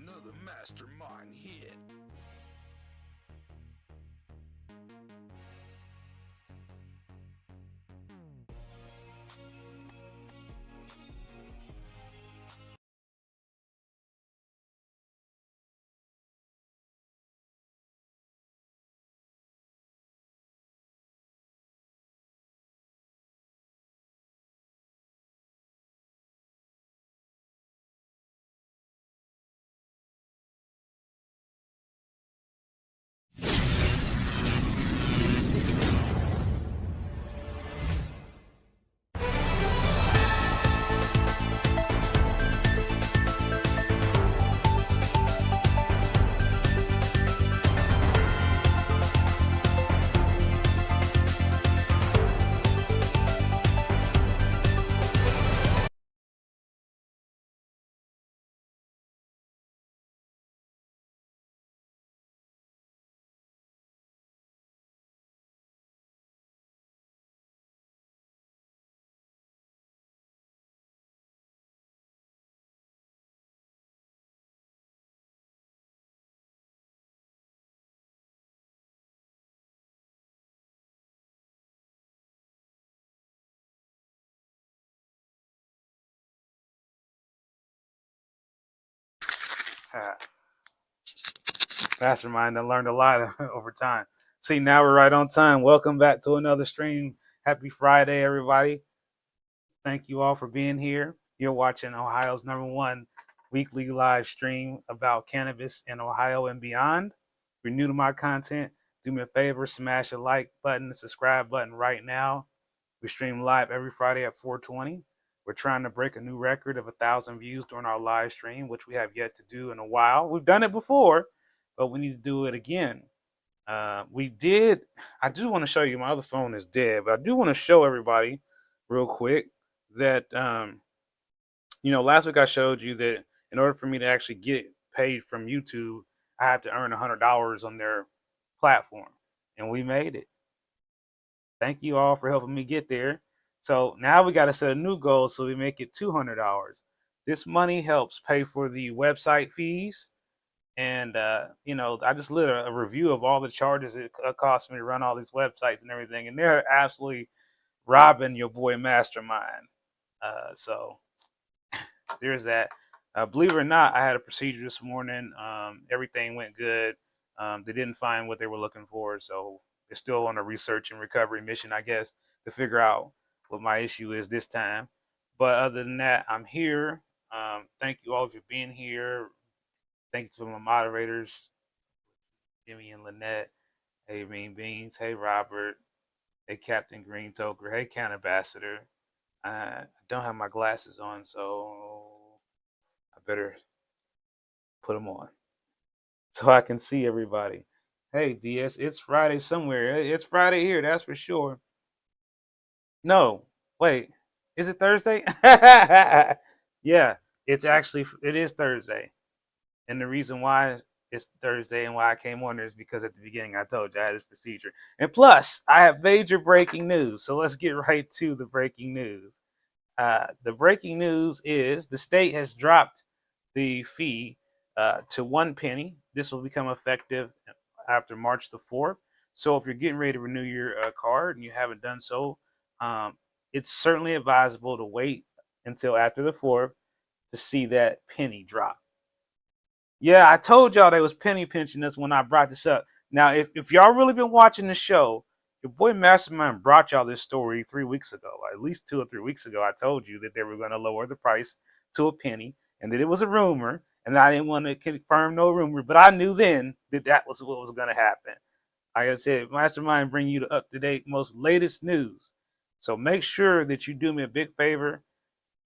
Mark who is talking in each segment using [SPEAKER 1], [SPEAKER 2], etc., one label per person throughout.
[SPEAKER 1] Another mastermind hit. Mastermind, I learned a lot over time. See, now we're right on time. Welcome back to another stream. Happy Friday, everybody. Thank you all for being here. You're watching Ohio's #1 weekly live stream about cannabis in Ohio and beyond. If you're new to my content, do me a favor, smash the like button, the subscribe button right now. We stream live every Friday at 4:20. We're trying to break a new record of 1,000 views during our live stream, which we have yet to do in a while. We've done it before, but we need to do it again. We did. I do want to show you. My other phone is dead, but I do want to show everybody real quick that last week I showed you that in order for me to actually get paid from YouTube, I had to earn $100 on their platform, and we made it. Thank you all for helping me get there. So now we got to set a new goal so we make it $200. This money helps pay for the website fees. And, I just lit a review of all the charges it cost me to run all these websites and everything. And they're absolutely robbing your boy Mastermind. So there's that. Believe it or not, I had a procedure this morning. Everything went good. They didn't find what they were looking for. So they're still on a research and recovery mission, I guess, to figure out what my issue is this time. But other than that, I'm here. Thank you all for being here. Thank you to my moderators, Jimmy and Lynette. Hey, Mean Beans. Hey, Robert. Hey, Captain Green Toker. Hey, Can Ambassador. I don't have my glasses on, so I better put them on so I can see everybody. Hey, DS, it's Friday somewhere. It's Friday here, that's for sure. No, wait, is it Thursday? Yeah, it is Thursday. And the reason why it's Thursday and why I came on there is because at the beginning I told you I had this procedure. And plus, I have major breaking news. So let's get right to the breaking news. The breaking news is the state has dropped the fee to 1 penny. This will become effective after March the 4th. So if you're getting ready to renew your card and you haven't done so, um, it's certainly advisable to wait until after the 4th to see that penny drop. Yeah, I told y'all they was penny pinching us when I brought this up. Now, if y'all really been watching the show, your boy Mastermind brought y'all this story 3 weeks ago. At least 2 or 3 weeks ago, I told you that they were going to lower the price to a penny and that it was a rumor. And I didn't want to confirm no rumor, but I knew then that that was what was going to happen. Like I said, Mastermind bring you the up-to-date, most latest news. So make sure that you do me a big favor.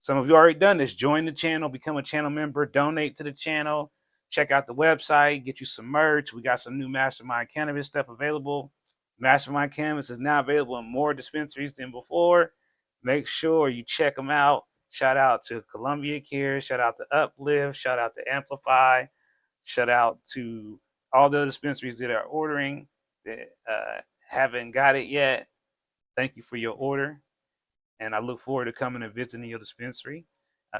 [SPEAKER 1] Some of you already done this. Join the channel, become a channel member, donate to the channel. Check out the website, get you some merch. We got some new Mastermind Cannabis stuff available. Mastermind Cannabis is now available in more dispensaries than before. Make sure you check them out. Shout out to Columbia Care. Shout out to Uplift. Shout out to Amplify. Shout out to all the dispensaries that are ordering that haven't got it yet. Thank you for your order. And I look forward to coming and visiting your dispensary.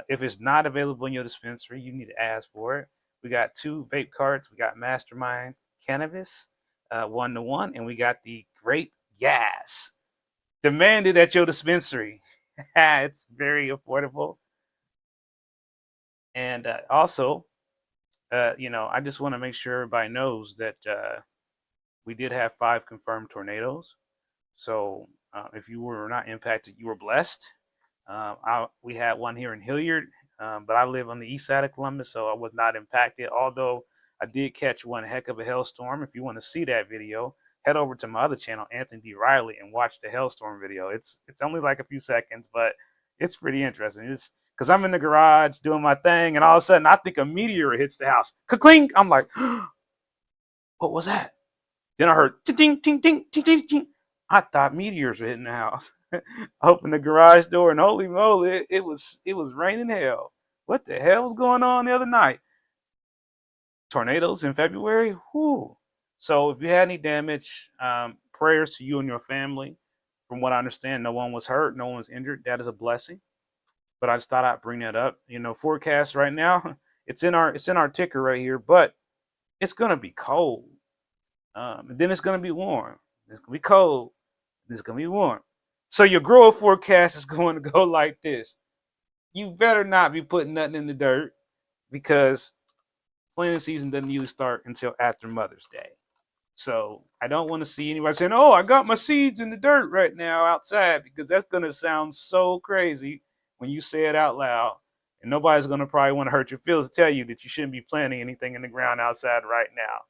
[SPEAKER 1] If it's not available in your dispensary, you need to ask for it. We got 2 vape carts. We got Mastermind Cannabis, 1-to-1, and we got the Great Gas. Demanded at your dispensary. It's very affordable. And also, I just want to make sure everybody knows that we did have 5 confirmed tornadoes. So if you were not impacted, you were blessed. We had one here in Hilliard, but I live on the east side of Columbus, so I was not impacted. Although I did catch one heck of a hailstorm. If you want to see that video, head over to my other channel, Anthony D. Riley, and watch the hailstorm video. It's only like a few seconds, but it's pretty interesting. It's because I'm in the garage doing my thing, and all of a sudden I think a meteor hits the house. Ka-clink! I'm like, what was that? Then I heard ting ting ting ting ting ting. I thought meteors were hitting the house. I opened the garage door and holy moly, it was raining hell. What the hell was going on the other night? Tornadoes in February? Whoo. So if you had any damage, prayers to you and your family. From what I understand, no one was hurt, no one was injured. That is a blessing. But I just thought I'd bring that up. Forecast right now, it's in our ticker right here, but it's gonna be cold. And then it's gonna be warm. It's gonna be cold. It's gonna be warm. So your grower forecast is going to go like this. You better not be putting nothing in the dirt because planting season doesn't usually start until after Mother's Day. So I don't want to see anybody saying, "Oh, I got my seeds in the dirt right now outside," because that's gonna sound so crazy when you say it out loud. And nobody's gonna probably want to hurt your feelings to tell you that you shouldn't be planting anything in the ground outside right now.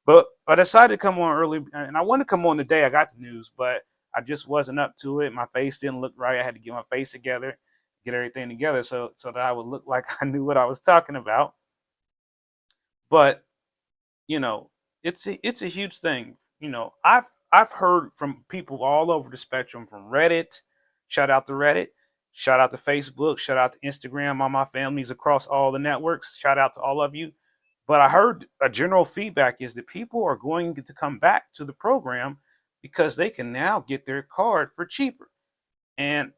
[SPEAKER 1] But I decided to come on early, and I wanted to come on the day I got the news, but I just wasn't up to it. My face didn't look right. I had to get my face together, get everything together, so that I would look like I knew what I was talking about. But it's a huge thing. I've heard from people all over the spectrum, from Reddit. Shout out to Reddit. Shout out to Facebook. Shout out to Instagram. All my families across all the networks. Shout out to all of you. But I heard a general feedback is that people are going to come back to the program because they can now get their card for cheaper. And,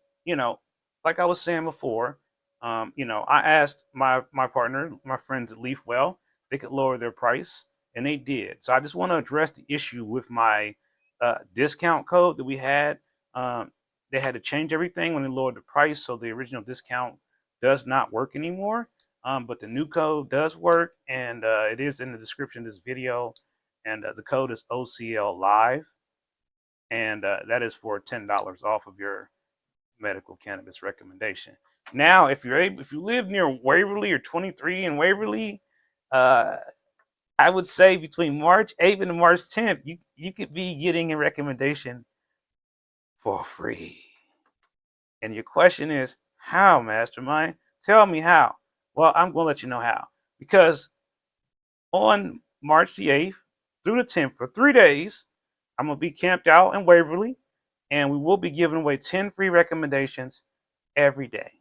[SPEAKER 1] like I was saying before, I asked my partner, my friends at Leafwell, they could lower their price, and they did. So I just want to address the issue with my discount code that we had. They had to change everything when they lowered the price, so the original discount does not work anymore. But the new code does work, and it is in the description of this video. And the code is OCL Live, and that is for $10 off of your medical cannabis recommendation. Now, if you live near Waverly or 23 in Waverly, I would say between March 8th and March 10th, you could be getting a recommendation for free. And your question is, how, Mastermind? Tell me how. Well, I'm going to let you know how. Because on March the 8th through the 10th, for 3 days, I'm going to be camped out in Waverly, and we will be giving away 10 free recommendations every day.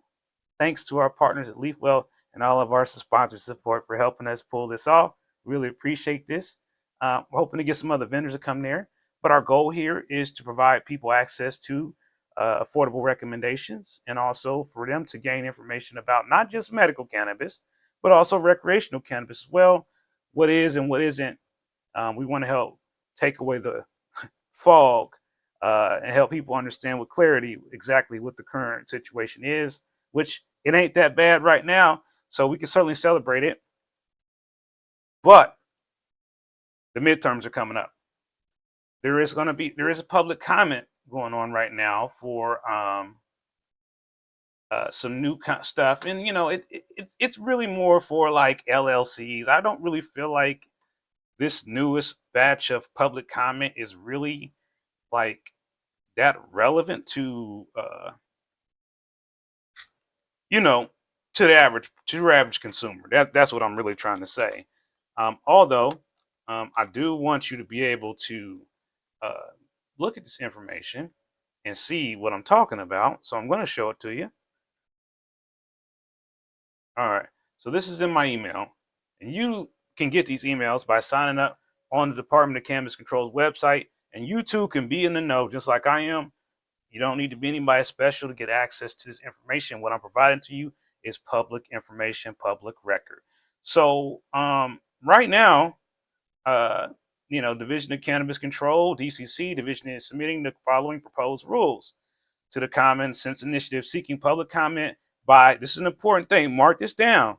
[SPEAKER 1] Thanks to our partners at Leafwell and all of our sponsors' support for helping us pull this off. Really appreciate this. We're hoping to get some other vendors to come there. But our goal here is to provide people access to affordable recommendations, and also for them to gain information about not just medical cannabis, but also recreational cannabis as well, what is and what isn't. We want to help take away the fog and help people understand with clarity exactly what the current situation is, which it ain't that bad right now, so we can certainly celebrate it. But the midterms are coming up. There is a public comment going on right now for some new stuff, and it's really more for like LLCs. I don't really feel like this newest batch of public comment is really like that relevant to to your average consumer. That's what I'm really trying to say. Although I do want you to be able to look at this information and see what I'm talking about. So I'm going to show it to you. All right. So this is in my email, and you can get these emails by signing up on the Department of Cannabis Control's website, and you too can be in the know just like I am. You don't need to be anybody special to get access to this information. What I'm providing to you is public information, public record. So right now, uh, Division of Cannabis Control, DCC division, is submitting the following proposed rules to the Common Sense Initiative, seeking public comment by, this is an important thing, mark this down,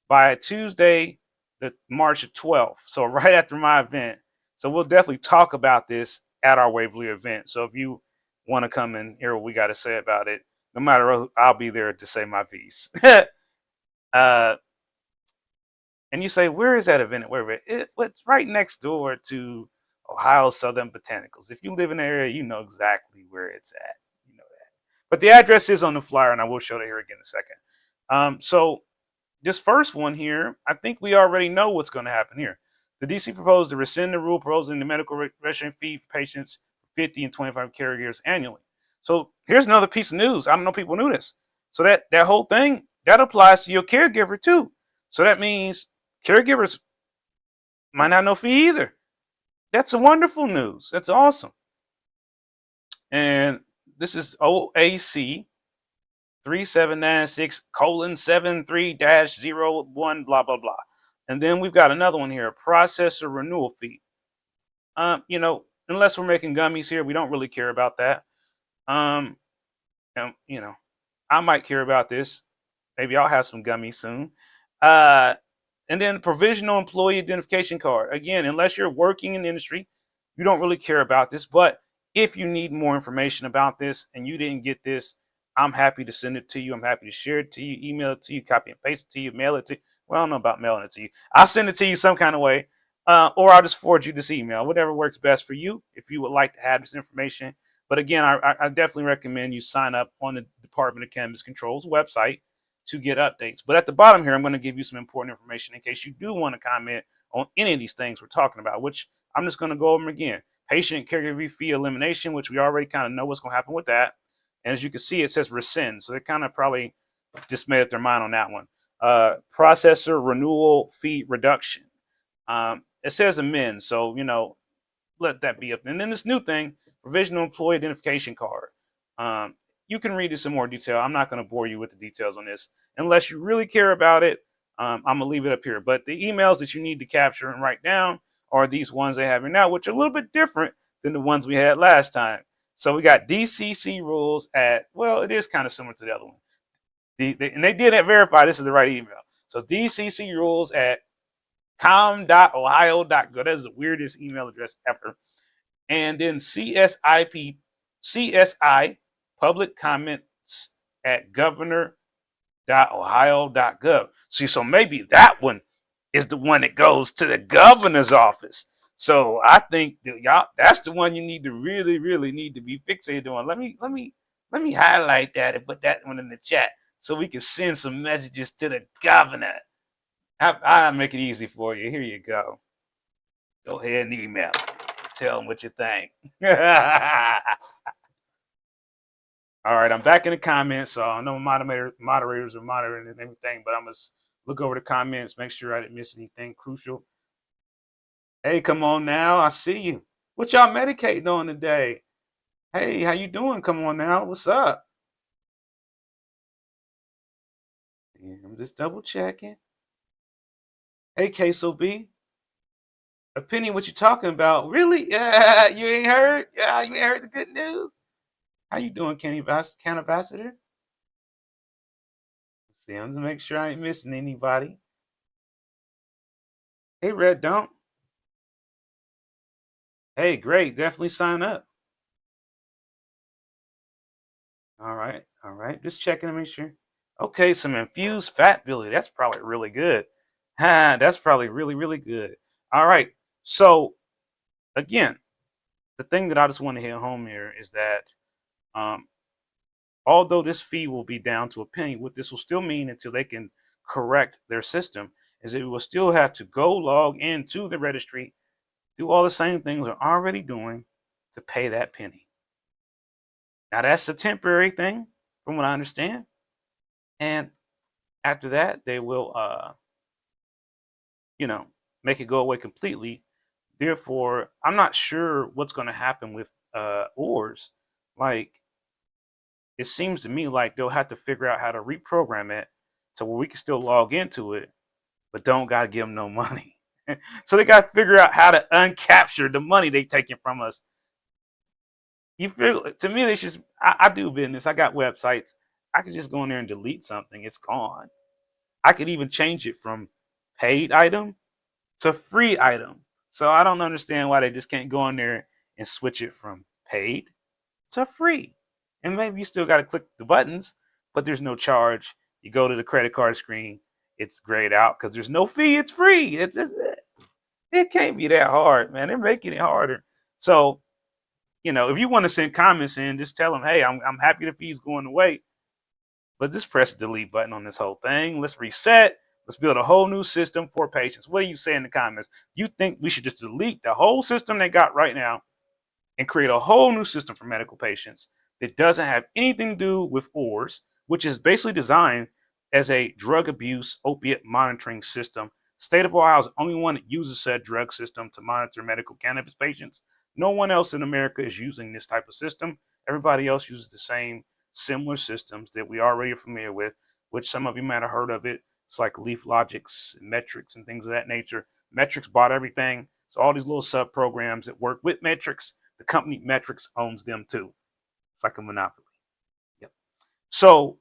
[SPEAKER 1] by Tuesday, the March 12th. So right after my event. So we'll definitely talk about this at our Waverly event. So if you want to come and hear what we got to say about it, no matter what, I'll be there to say my piece. uh, and you say, where is that event? It's right next door to Ohio Southern Botanicals. If you live in the area, you know exactly where it's at. You know that. But the address is on the flyer, and I will show it here again in a second. So this first one here, I think we already know what's going to happen here. The DC proposed to rescind the rule proposing the medical registration fee for patients for 50 and 25 caregivers annually. So here's another piece of news. I don't know if people knew this. So that whole thing, that applies to your caregiver too. So that means caregivers might not know fee either. That's a wonderful news. That's awesome. And this is OAC 3796:73-01, blah, blah, blah. And then we've got another one here, processor renewal fee. Unless we're making gummies here, we don't really care about that. I might care about this. Maybe I'll have some gummies soon. And then provisional employee identification card. Again, unless you're working in the industry, you don't really care about this. But if you need more information about this and you didn't get this, I'm happy to send it to you. I'm happy to share it to you, email it to you, copy and paste it to you, mail it to you. Well, I don't know about mailing it to you. I'll send it to you some kind of way, or I'll just forward you this email, whatever works best for you if you would like to have this information. But again, I definitely recommend you sign up on the Department of Cannabis Control's website to get updates. But at the bottom here, I'm going to give you some important information in case you do want to comment on any of these things we're talking about, which I'm just going to go over them again. Patient caregiver fee elimination, which we already kind of know what's going to happen with that. And as you can see, it says rescind. So they kind of probably just made up their mind on that one. Processor renewal fee reduction. It says amend. So, let that be up. And then this new thing, provisional employee identification card. You can read this in more detail. I'm not going to bore you with the details on this. Unless you really care about it, I'm going to leave it up here. But the emails that you need to capture and write down are these ones they have here now, which are a little bit different than the ones we had last time. So we got DCC rules at, well, it is kind of similar to the other one. And they did verify this is the right email. So DCC rules at com.ohio.gov. That is the weirdest email address ever. And then CSI public comments at governor.ohio.gov. See, so maybe that one is the one that goes to the governor's office. So I think y'all, that's the one you need to really, really need to be fixated on. Let me highlight that and put that one in the chat so we can send some messages to the governor. I'll make it easy for you. Here you go. Go ahead and email. Tell them what you think. All right, I'm back in the comments. So I know moderators are monitoring and everything, but I'm going to look over the comments, make sure I didn't miss anything crucial. Hey, come on now. I see you. What y'all medicating on today? Hey, how you doing? Come on now. What's up? Yeah, I'm just double checking. Hey, Queso B. Opinion, what you talking about? Really? Yeah, you ain't heard? Yeah, you ain't heard the good news? How you doing, Cannabassador? See, I'm just make sure I ain't missing anybody. Hey, Red Dump. Hey, great. Definitely sign up. All right. Just checking to make sure. Okay, some infused fat belly. That's probably really good. That's probably really, really good. All right. So, again, the thing that I just want to hit home here is that although this fee will be down to a penny, what this will still mean until they can correct their system is it will still have to go log into the registry, do all the same things they're already doing to pay that penny. Now, that's a temporary thing, from what I understand. And after that, they will, make it go away completely. Therefore, I'm not sure what's going to happen with ORs. Like, it seems to me like they'll have to figure out how to reprogram it to where we can still log into it, but don't got to give them no money. So they got to figure out how to uncapture the money they taking from us. You feel, to me, they should. I do business. I got websites. I could just go in there and delete something. It's gone. I could even change it from paid item to free item. So I don't understand why they just can't go in there and switch it from paid to free. And maybe you still got to click the buttons, but there's no charge. You go to the credit card screen, it's grayed out because there's no fee. It's free. It can't be that hard, man. They're making it harder. So, if you want to send comments in, just tell them, hey, I'm happy the fee's going away, but just press the delete button on this whole thing. Let's reset. Let's build a whole new system for patients. What do you say in the comments? You think we should just delete the whole system they got right now and create a whole new system for medical patients that doesn't have anything to do with ORS, which is basically designed as a drug abuse opiate monitoring system. State of Ohio is the only one that uses said drug system to monitor medical cannabis patients. No one else in America is using this type of system. Everybody else uses the same similar systems that we already are familiar with, which some of you might have heard of it. It's like Leaf Logics, Metrics, and things of that nature. Metrics bought everything. So all these little sub programs that work with Metrics, the company Metrics owns them too. It's like a monopoly. Yep. So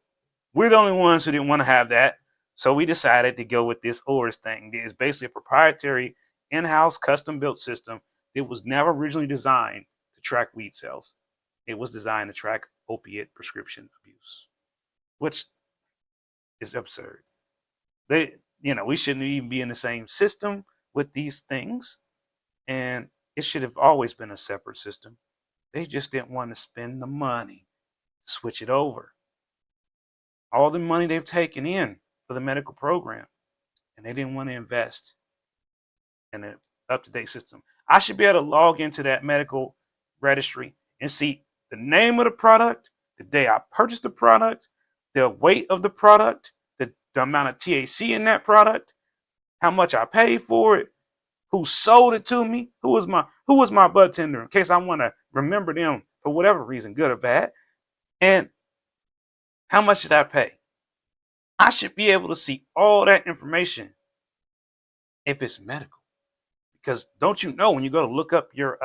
[SPEAKER 1] we're the only ones who didn't want to have that. So we decided to go with this ORS thing. It's basically a proprietary in-house custom-built system that was never originally designed to track weed sales. It was designed to track opiate prescription abuse, which is absurd. We shouldn't even be in the same system with these things, and it should have always been a separate system. They just didn't want to spend the money to switch it over. All the money they've taken in for the medical program, and they didn't want to invest in an up-to-date system. I should be able to log into that medical registry and see the name of the product, the day I purchased the product, the weight of the product, the amount of THC in that product, how much I paid for it, who sold it to me, who was my bud tender, in case I want to remember them for whatever reason, good or bad, and how much did I pay? I should be able to see all that information if it's medical. Because don't you know, when you go to look up your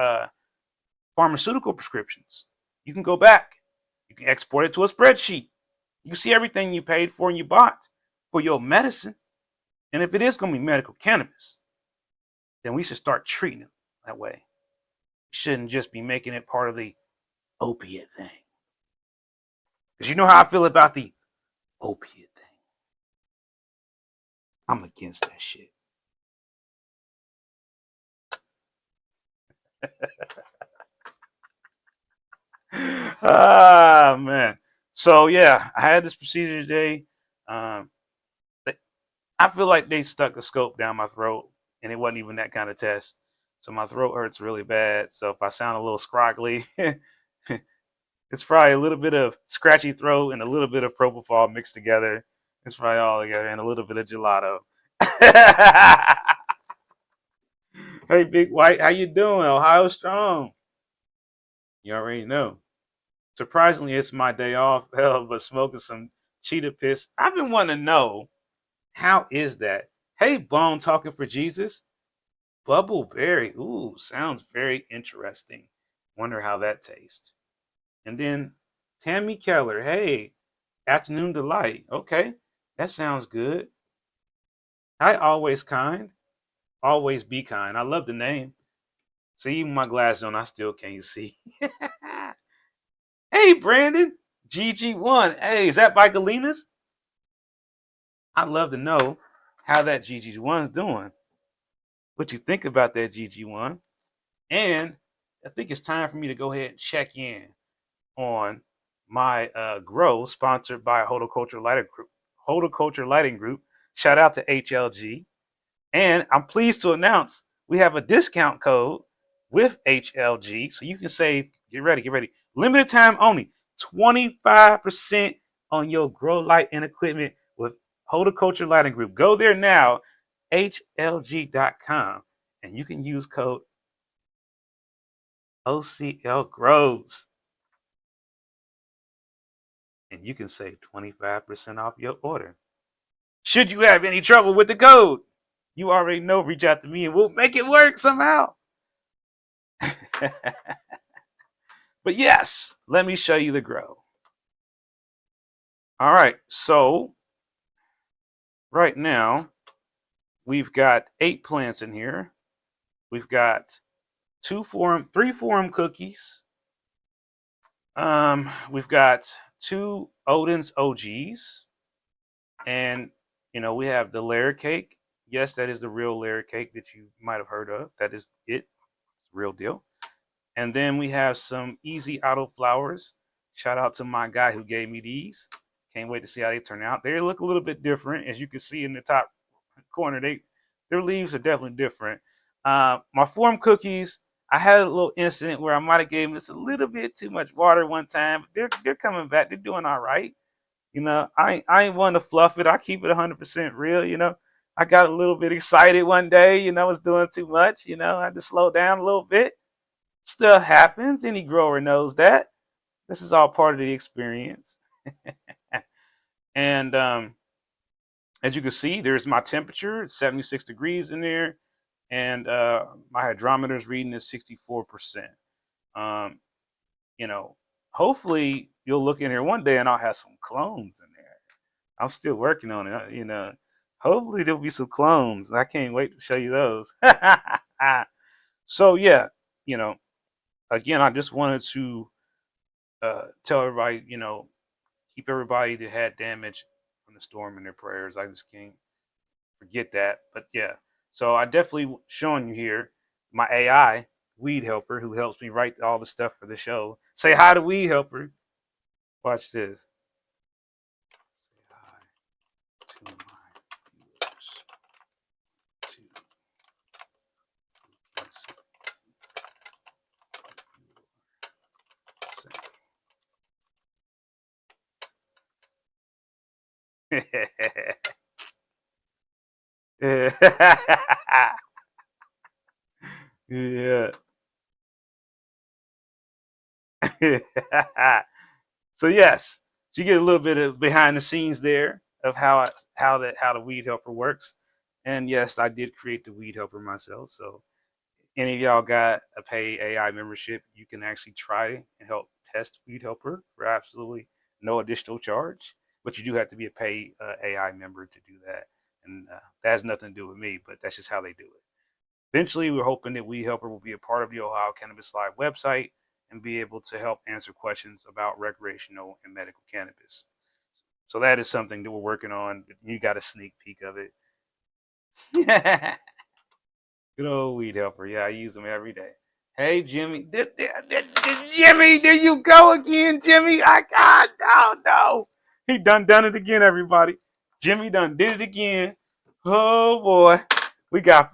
[SPEAKER 1] pharmaceutical prescriptions, you can go back. You can export it to a spreadsheet. You can see everything you paid for and you bought for your medicine. And if it is going to be medical cannabis, then we should start treating it that way. We shouldn't just be making it part of the opiate thing. Because you know how I feel about the opiate thing. I'm against that shit. Ah, man. So yeah, I had this procedure today. I feel like they stuck a scope down my throat, and it wasn't even that kind of test. So my throat hurts really bad. So if I sound a little scroggly, it's probably a little bit of scratchy throat and a little bit of propofol mixed together. It's probably all together, and a little bit of gelato. Hey, Big White, how you doing? Ohio strong. You already know. Surprisingly, it's my day off. Hell, but smoking some cheetah piss. I've been wanting to know, how is that? Hey, Bone talking for Jesus. Bubbleberry. Ooh, sounds very interesting. Wonder how that tastes. And then Tammy Keller. Hey, afternoon delight. Okay, that sounds good. Hi, always kind. Always be kind. I love the name. See, even my glasses on, I still can't see. Hey, Brandon. GG1. Hey, is that by Galena's? I'd love to know how that GG1's doing. What you think about that GG1? And I think it's time for me to go ahead and check in on my grow sponsored by Horticulture Lighting Group. Horticulture Lighting Group. Shout out to HLG. And I'm pleased to announce we have a discount code with HLG. So you can save, get ready. Limited time only, 25% on your grow light and equipment with Horticulture Lighting Group. Go there now, hlg.com, and you can use code OCL Grows. and you can save 25% off your order. Should you have any trouble with the code, you already know, reach out to me and we'll make it work somehow. But yes, let me show you the grow. All right, so right now we've got 8 plants in here. We've got 3 form cookies. We've got 2 Odin's OGs, and we have the layer cake. Yes, that is the real layer cake that you might have heard of. That is it. It's the real deal. And then we have some Easy Auto flowers. Shout out to my guy who gave me these. Can't wait to see how they turn out. They look a little bit different, as you can see in the top corner. Their leaves are definitely different. My form cookies, I had a little incident where I might have gave them just a little bit too much water one time. But they're coming back. They're doing all right. I ain't one to fluff it. I keep it 100% real. I got a little bit excited one day. Was doing too much. I had to slow down a little bit. Stuff happens. Any grower knows that. This is all part of the experience. And as you can see, there's my temperature. It's 76 degrees in there. And my hydrometer's reading is 64%. Hopefully you'll look in here one day and I'll have some clones in there. I'm still working on it. Hopefully there'll be some clones. I can't wait to show you those. So yeah, again, I just wanted to tell everybody, keep everybody that had damage from the storm in their prayers. I just can't forget that. But yeah, so I definitely showing you here my AI weed helper who helps me write all the stuff for the show. Say hi to weed helper. Watch this. Say hi to my viewers. Yeah. So yes, so you get a little bit of behind the scenes there of how the weed helper works. And yes, I did create the weed helper myself. So any of y'all got a pay AI membership, you can actually try and help test weed helper for absolutely no additional charge. But you do have to be a pay AI member to do that. And that has nothing to do with me, but that's just how they do it. Eventually, we're hoping that Weed Helper will be a part of the Ohio Cannabis Live website and be able to help answer questions about recreational and medical cannabis. So that is something that we're working on. You got a sneak peek of it. Good old Weed Helper. Yeah, I use them every day. Hey, Jimmy. Jimmy, there you go again, Jimmy. No. He done it again, everybody. Jimmy done did it again. Oh, boy. We got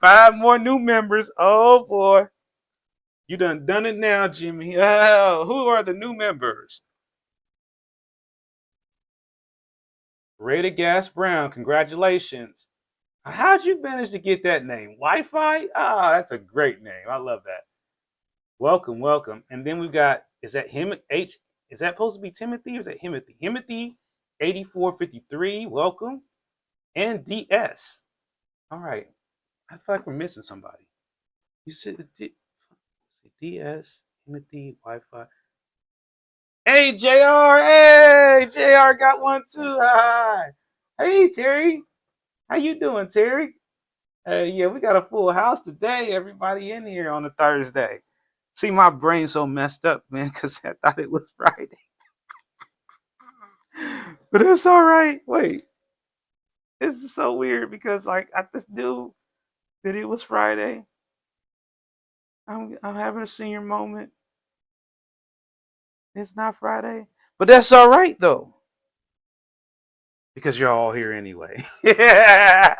[SPEAKER 1] 5 more new members. Oh boy. You done it now, Jimmy. Oh, who are the new members? Rada Gas Brown, congratulations. How'd you manage to get that name? Wi-Fi? Ah, that's a great name. I love that. Welcome, welcome. And then we've got, is that him H? Is that supposed to be Timothy or is that Himothy? Himothy 8453, welcome. And DS. All right. I feel like we're missing somebody. You said DS, Timothy, Wi-Fi. Hey, JR. Hey, JR got one too. Hi. Hey, Terry. How you doing, Terry? Yeah, we got a full house today. Everybody in here on a Thursday. See, my brain's so messed up, man, because I thought it was Friday. But it's all right. Wait. This is so weird because, like, I just knew that it was Friday. I'm having a senior moment. It's not Friday. But that's all right, though. Because you're all here anyway. Yeah.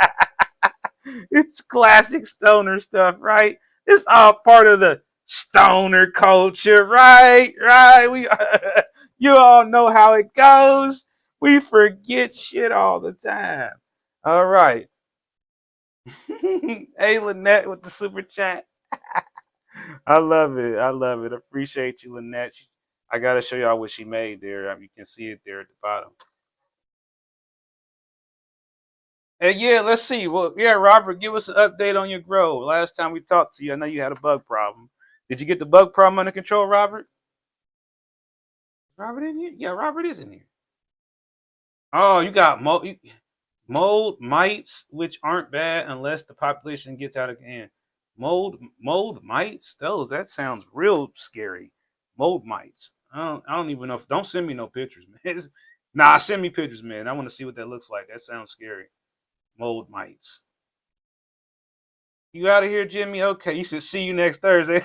[SPEAKER 1] It's classic stoner stuff, right? It's all part of the stoner culture, right? Right. You all know how it goes. We forget shit all the time. All right. Hey, Lynette with the super chat. I love it. I love it. Appreciate you, Lynette. I gotta show y'all what she made there. You can see it there at the bottom. And yeah, let's see. Well, yeah, Robert, give us an update on your grow. Last time we talked to you, I know you had a bug problem. Did you get the bug problem under control, Robert? Robert in here? Yeah, Robert is in here. Oh, you got mold mites, which aren't bad unless the population gets out of hand. Mold mites. That sounds real scary. Mold mites. I don't even know. Don't send me no pictures, man. Nah, send me pictures, man. I want to see what that looks like. That sounds scary. Mold mites. You out of here, Jimmy? Okay, you should see you next Thursday.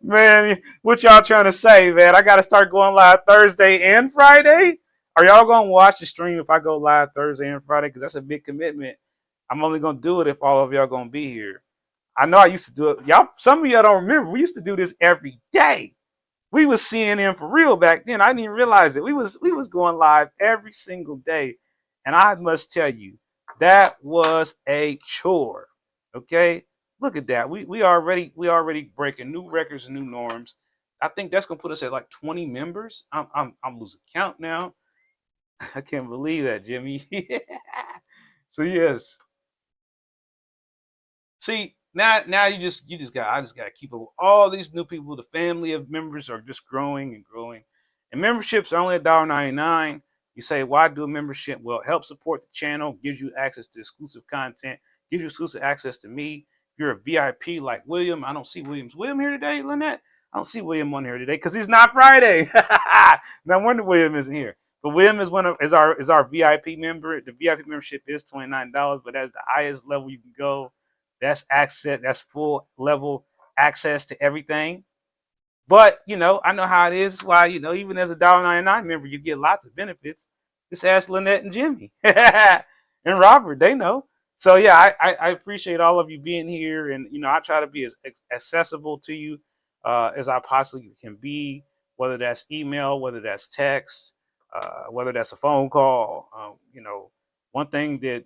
[SPEAKER 1] Man, what y'all trying to say, man? I got to start going live Thursday and Friday. Are y'all gonna watch the stream if I go live Thursday and Friday? Because that's a big commitment. I'm only gonna do it if all of y'all gonna be here. I know I used to do it. Y'all, some of y'all don't remember. We used to do this every day. We was CNN for real back then. I didn't even realize it. We was going live every single day, and I must tell you, that was a chore. Okay, look at that. We already breaking new records and new norms. I think that's gonna put us at like 20 members. I'm losing count now. I can't believe that, Jimmy. So yes, see, now you just got I just gotta keep up with all these new people. The family of members are just growing and growing. And memberships are only $1.99. You say, why do a membership? Well, it helps support the channel, gives you access to exclusive content, gives you exclusive access to me. If you're a VIP like William, I don't see William here today, Lynette. I don't see William on here today because it's not Friday. No wonder William isn't here. But William is our VIP member. The VIP membership is $29, but that's the highest level you can go. That's access. That's full level access to everything. But I know how it is. Why even as a $1.99 member, you get lots of benefits. Just ask Lynette and Jimmy and Robert. They know. So yeah, I appreciate all of you being here, and I try to be as accessible to you as I possibly can be. Whether that's email, whether that's text, whether that's a phone call. One thing that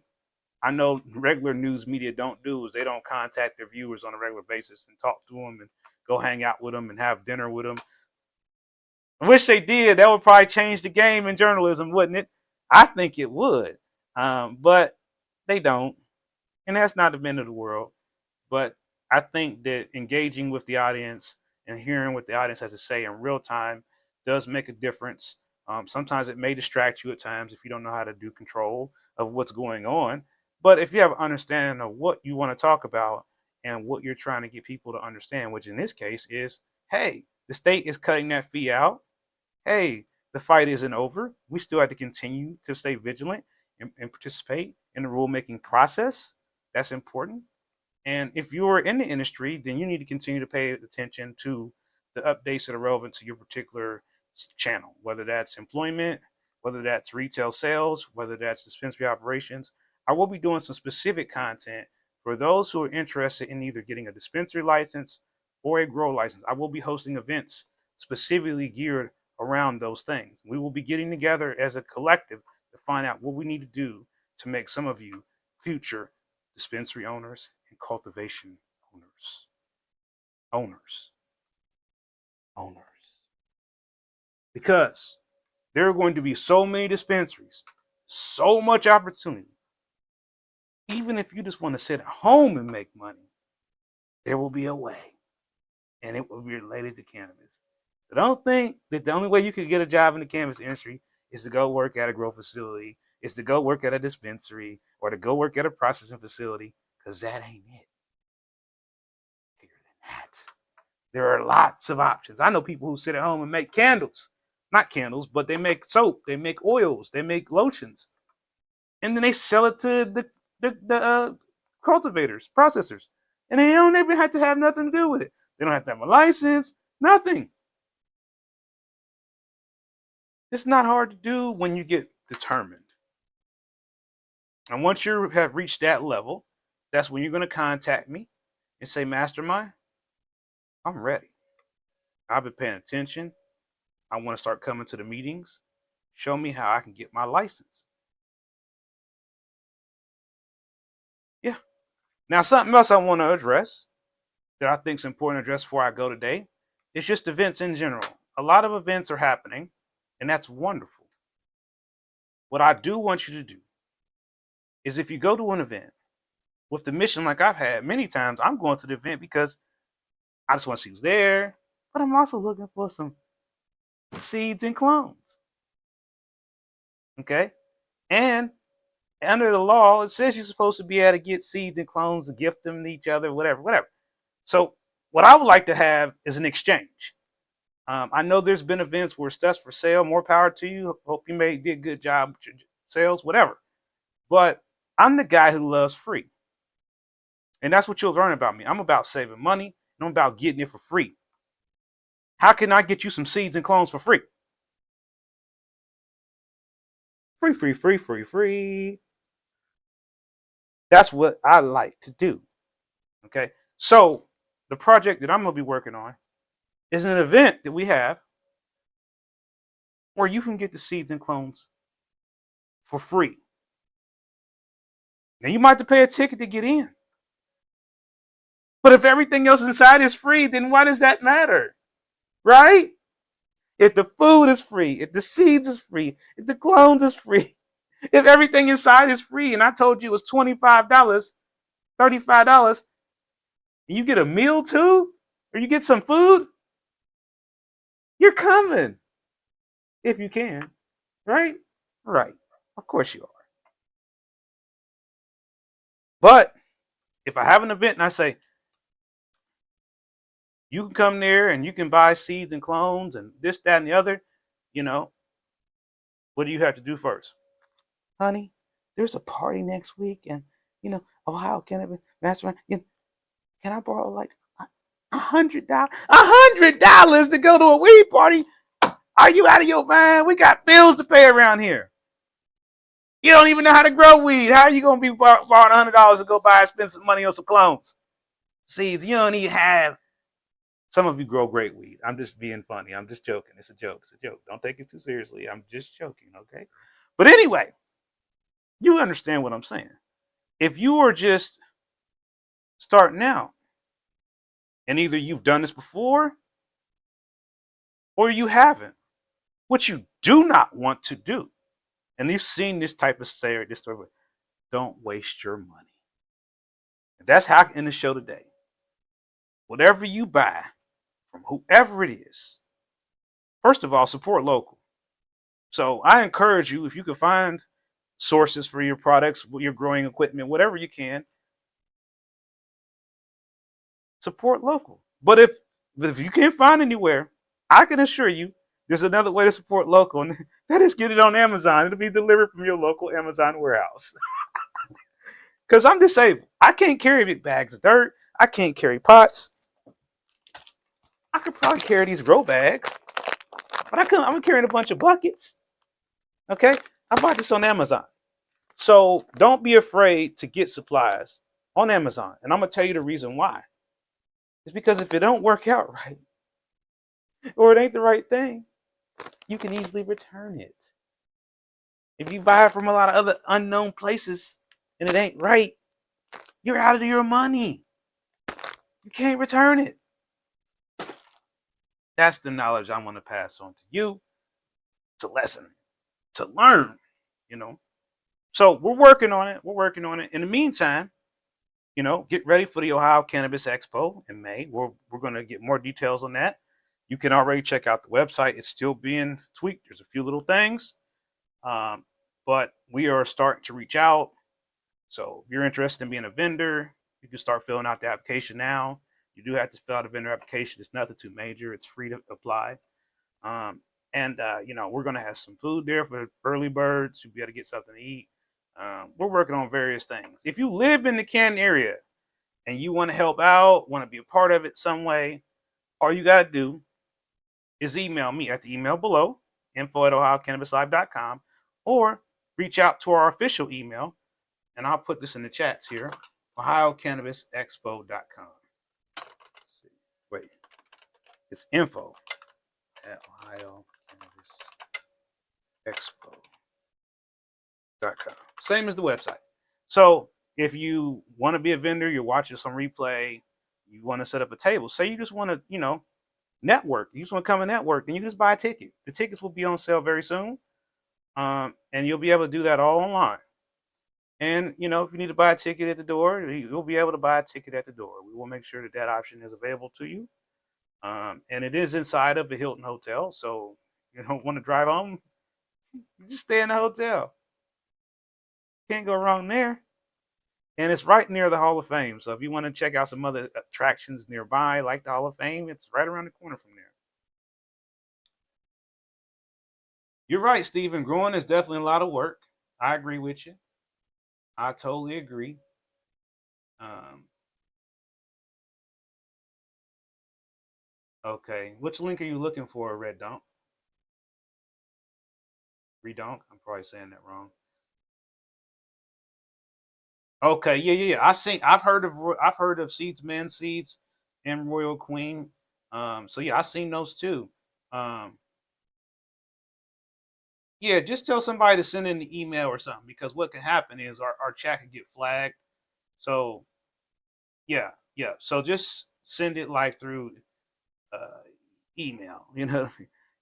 [SPEAKER 1] I know regular news media don't do is they don't contact their viewers on a regular basis and talk to them and go hang out with them and have dinner with them. I wish they did. That would probably change the game in journalism, wouldn't it? I think it would. But they don't. And that's not the end of the world. But I think that engaging with the audience and hearing what the audience has to say in real time does make a difference. Sometimes it may distract you at times if you don't know how to do control of what's going on. But if you have an understanding of what you want to talk about and what you're trying to get people to understand, which in this case is, hey, the state is cutting that fee out. Hey, the fight isn't over. We still have to continue to stay vigilant and participate in the rulemaking process. That's important. And if you're in the industry, then you need to continue to pay attention to the updates that are relevant to your particular channel, whether that's employment, whether that's retail sales, whether that's dispensary operations. I will be doing some specific content for those who are interested in either getting a dispensary license or a grow license. I will be hosting events specifically geared around those things. We will be getting together as a collective to find out what we need to do to make some of you future dispensary owners and cultivation owners. Owners. Owners. Because there are going to be so many dispensaries, so much opportunity. Even if you just want to sit at home and make money, there will be a way. And it will be related to cannabis. So don't think that the only way you can get a job in the cannabis industry is to go work at a grow facility, is to go work at a dispensary, or to go work at a processing facility, because that ain't it. Bigger than that. There are lots of options. I know people who sit at home and make candles. Not candles, but they make soap, they make oils, they make lotions. And then they sell it to the cultivators, processors. And they don't even have to have nothing to do with it. They don't have to have a license, nothing. It's not hard to do when you get determined. And once you have reached that level, that's when you're going to contact me and say, Mastermind, I'm ready. I've been paying attention. I want to start coming to the meetings. Show me how I can get my license. Yeah. Now, something else I want to address that I think is important to address before I go today It's just events in general. A lot of events are happening, and that's wonderful. What I do want you to do is if you go to an event with the mission, like I've had many times, I'm going to the event because I just want to see who's there, but I'm also looking for some seeds and clones. Okay? And under the law, it says you're supposed to be able to get seeds and clones and gift them to each other, whatever. So what I would like to have is an exchange. I know there's been events where stuff's for sale. More power to you. Hope you did a good job with your sales, whatever. But I'm the guy who loves free. And that's what you'll learn about me. I'm about saving money, and I'm about getting it for free. How can I get you some seeds and clones for free? Free. That's what I like to do. Okay. So the project that I'm going to be working on is an event that we have where you can get the seeds and clones for free. Now you might have to pay a ticket to get in. But if everything else inside is free, then why does that matter? Right? If the food is free, if the seeds is free, if the clones is free, if everything inside is free, and I told you it was $25, $35, and you get a meal too, or you get some food, you're coming. If you can, right? Right. Of course you are. But if I have an event and I say, you can come there and you can buy seeds and clones and this, that, and the other, what do you have to do first? Honey, there's a party next week and, Ohio Cannabis Mastermind. Can I borrow like $100? $100 to go to a weed party? Are you out of your mind? We got bills to pay around here. You don't even know how to grow weed. How are you going to be borrowing $100 to go buy and spend some money on some clones? Seeds, you don't even have. Some of you grow great weed. I'm just being funny. I'm just joking. It's a joke. Don't take it too seriously. I'm just joking, okay? But anyway, you understand what I'm saying. If you are just starting out, and either you've done this before or you haven't, what you do not want to do, and you've seen this type of story, don't waste your money. And that's how I end the show today. Whatever you buy from whoever it is, first of all, support local. So I encourage you, if you can find sources for your products, your growing equipment, whatever you can, support local. But if you can't find anywhere, I can assure you there's another way to support local, and that is get it on Amazon. It'll be delivered from your local Amazon warehouse. Because I'm disabled. I can't carry big bags of dirt. I can't carry pots. I could probably carry these grow bags, but I'm carrying a bunch of buckets. Okay? I bought this on Amazon. So don't be afraid to get supplies on Amazon. And I'm going to tell you the reason why. It's because if it don't work out right, or it ain't the right thing, you can easily return it. If you buy it from a lot of other unknown places and it ain't right, you're out of your money. You can't return it. That's the knowledge I want to pass on to you. It's a lesson to learn, So we're working on it. In the meantime, get ready for the Ohio Cannabis Expo in May. We're going to get more details on that. You can already check out the website. It's still being tweaked. There's a few little things, but we are starting to reach out. So if you're interested in being a vendor, you can start filling out the application now. You do have to fill out a vendor application. It's nothing too major. It's free to apply. We're going to have some food there for early birds to be able to get something to eat. We're working on various things. If you live in the Canton area and you want to help out, want to be a part of it some way, all you got to do is email me at the email below, info@ohiocannabislive.com, or reach out to our official email, and I'll put this in the chats here, ohiocannabisexpo.com. Wait, it's info@ohiocannabisexpo.com. Same as the website. So if you want to be a vendor, you're watching some replay, you want to set up a table, say you just want to, network. You just want to come and network, then you just buy a ticket. The tickets will be on sale very soon, and you'll be able to do that all online. And if you need to buy a ticket at the door, you'll be able to buy a ticket at the door. We will make sure that that option is available to you. And it is inside of the Hilton Hotel, so you don't want to drive home, you just stay in the hotel. Can't go wrong there. And it's right near the Hall of Fame. So if you want to check out some other attractions nearby, like the Hall of Fame, it's right around the corner from there. You're right, Stephen. Growing is definitely a lot of work. I agree with you. I totally agree. Um, okay. Which link are you looking for, Red Donk? Redonk? I'm probably saying that wrong. Okay, yeah. I've heard of Seeds Man Seeds and Royal Queen. So yeah, I've seen those too. Um, yeah, just tell somebody to send in the email or something because what can happen is our chat can get flagged. So yeah. So just send it like through uh, email.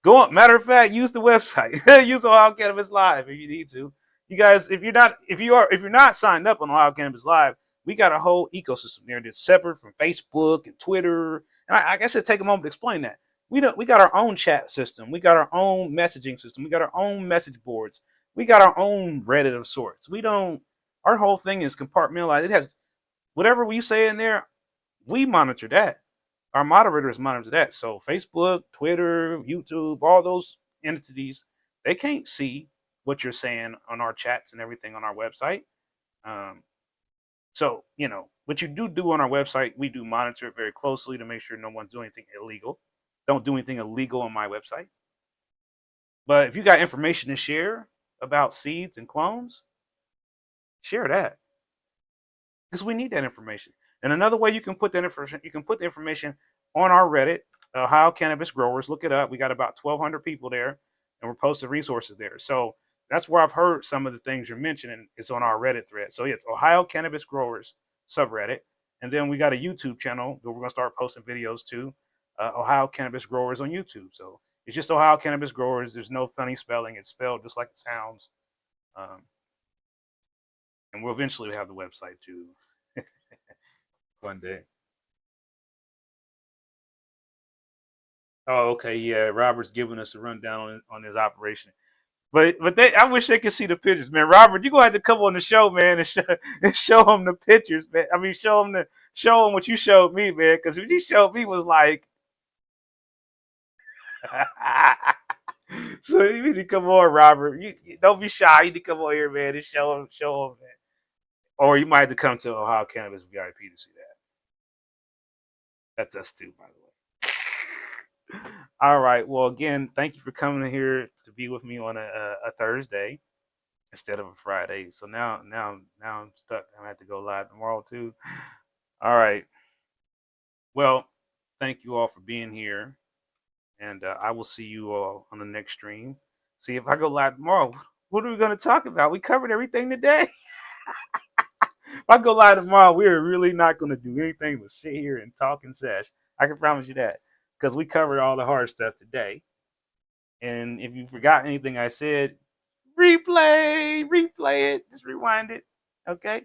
[SPEAKER 1] Go on. Matter of fact, use the website. Use Ohio Cannabis Live if you need to. You guys, if you're not signed up on Ohio Cannabis Live, we got a whole ecosystem there that's separate from Facebook and Twitter. And I guess it'd take a moment to explain that. We got our own chat system. We got our own messaging system. We got our own message boards. We got our own Reddit of sorts. We don't. Our whole thing is compartmentalized. It has whatever we say in there. We monitor that. Our moderators monitor that. So Facebook, Twitter, YouTube, all those entities, they can't see what you're saying on our chats and everything on our website. Um, so what you do on our website, we do monitor it very closely to make sure no one's doing anything illegal. Don't do anything illegal on my website. But if you got information to share about seeds and clones, share that because we need that information. And another way you can put that information, you can put the information on our Reddit, Ohio Cannabis Growers. Look it up. We got about 1,200 people there, and we're posting resources there. So that's where I've heard some of the things you're mentioning. It's on our Reddit thread. So yeah, it's Ohio Cannabis Growers subreddit, and then we got a YouTube channel that we're gonna start posting videos to, Ohio Cannabis Growers on YouTube. So it's just Ohio Cannabis Growers. There's no funny spelling. It's spelled just like it sounds. Um, and we'll eventually have the website too. One day. Oh, okay, yeah. Robert's giving us a rundown on his operation. I wish they could see the pictures, man. Robert, you gonna have to come on the show, man, and show them the pictures, man. I mean, show them what you showed me, man, because what you showed me was like. So you need to come on, Robert. You don't be shy. You need to come on here, man, and show them, man. Or you might have to come to Ohio Cannabis VIP to see that. That's us too, by the way. All right. Well, again, thank you for coming here to be with me on a Thursday instead of a Friday. So now I'm stuck. I have to go live tomorrow too. All right. Well, thank you all for being here, and I will see you all on the next stream. See if I go live tomorrow. What are we going to talk about? We covered everything today. If I go live tomorrow, we are really not going to do anything but sit here and talk and sesh. I can promise you that because we covered all the hard stuff today. And if you forgot anything I said, replay it, just rewind it. Okay.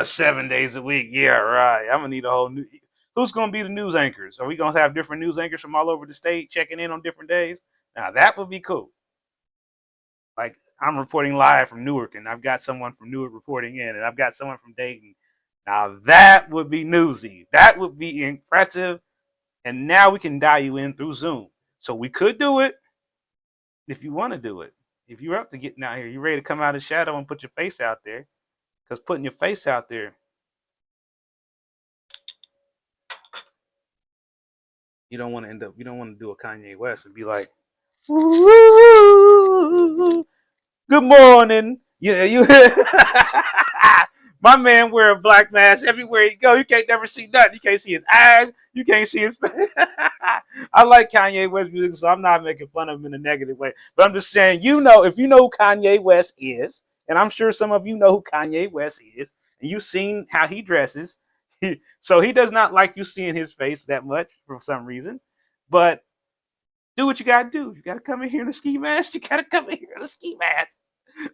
[SPEAKER 1] 7 days a week. Yeah, right. I'm gonna need a whole new. Who's gonna be the news anchors? Are we gonna have different news anchors from all over the state checking in on different days? Now that would be cool. Like I'm reporting live from Newark, and I've got someone from Newark reporting in, and I've got someone from Dayton. Now that would be newsy. That would be impressive. And now we can dial you in through Zoom. So we could do it if you want to do it. If you're up to getting out here, you're ready to come out of the shadow and put your face out there. Because putting your face out there, you don't want to end up. You don't want to do a Kanye West and be like, "Good morning." Yeah, you. My man wear a black mask everywhere he go. You can't never see nothing. You can't see his eyes. You can't see his face. I like Kanye West music, so I'm not making fun of him in a negative way. But I'm just saying, if you know who Kanye West is, and I'm sure some of you know who Kanye West is, and you've seen how he dresses, So he does not like you seeing his face that much for some reason. But do what you gotta do. You gotta come in here in a ski mask. You gotta come in here in a ski mask.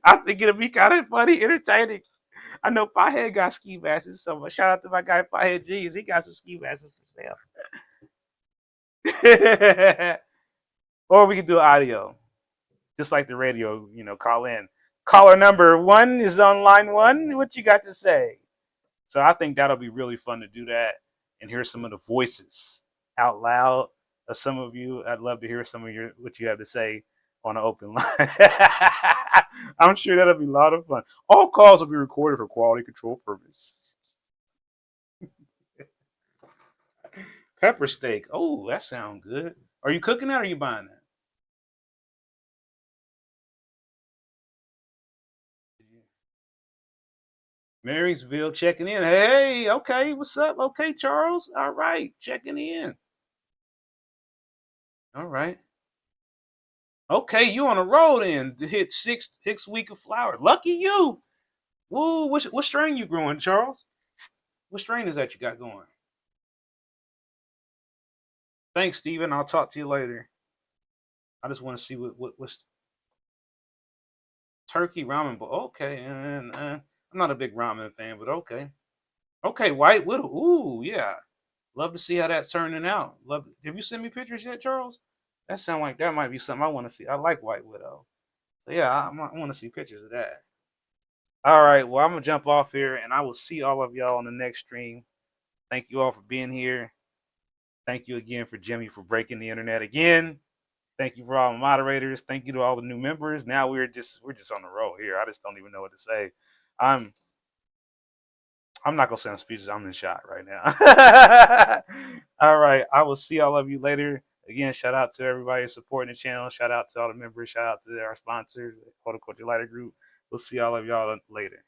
[SPEAKER 1] I think it'll be kind of funny, entertaining. I know Pothead got ski masks, so shout out to my guy Pothead G's. He got some ski masks for sale. Or we can do audio, just like the radio. Call in. Caller number 1 is on line 1. What you got to say? So I think that'll be really fun to do that and hear some of the voices out loud of some of you. I'd love to hear some of what you have to say on an open line. I'm sure that'll be a lot of fun. All calls will be recorded for quality control purposes. Pepper steak. Oh, that sounds good. Are you cooking that or are you buying that? Marysville checking in. Hey, okay, what's up? Okay, Charles. All right, checking in. All right. Okay, you on the road in to hit six week of flowers. Lucky you. Woo, what strain you growing, Charles? What strain is that you got going? Thanks, Steven. I'll talk to you later. I just want to see what's turkey ramen. But okay, and I'm not a big ramen fan, but okay. Okay, White Widow. Ooh, yeah. Love to see how that's turning out. Love. Have you sent me pictures yet, Charles? That sound like that might be something I want to see. I like White Widow. So yeah, I want to see pictures of that. All right. Well, I'm gonna jump off here, and I will see all of y'all on the next stream. Thank you all for being here. Thank you again for Jimmy for breaking the internet again. Thank you for all the moderators. Thank you to all the new members. Now we're just on the roll here. I just don't even know what to say. I'm I'm not gonna say I'm speechless. I'm in shock right now. All right. I will see all of you later. Again, shout out to everybody supporting the channel. Shout out to all the members. Shout out to our sponsors, Horticulture Lighter Group. We'll see all of y'all later.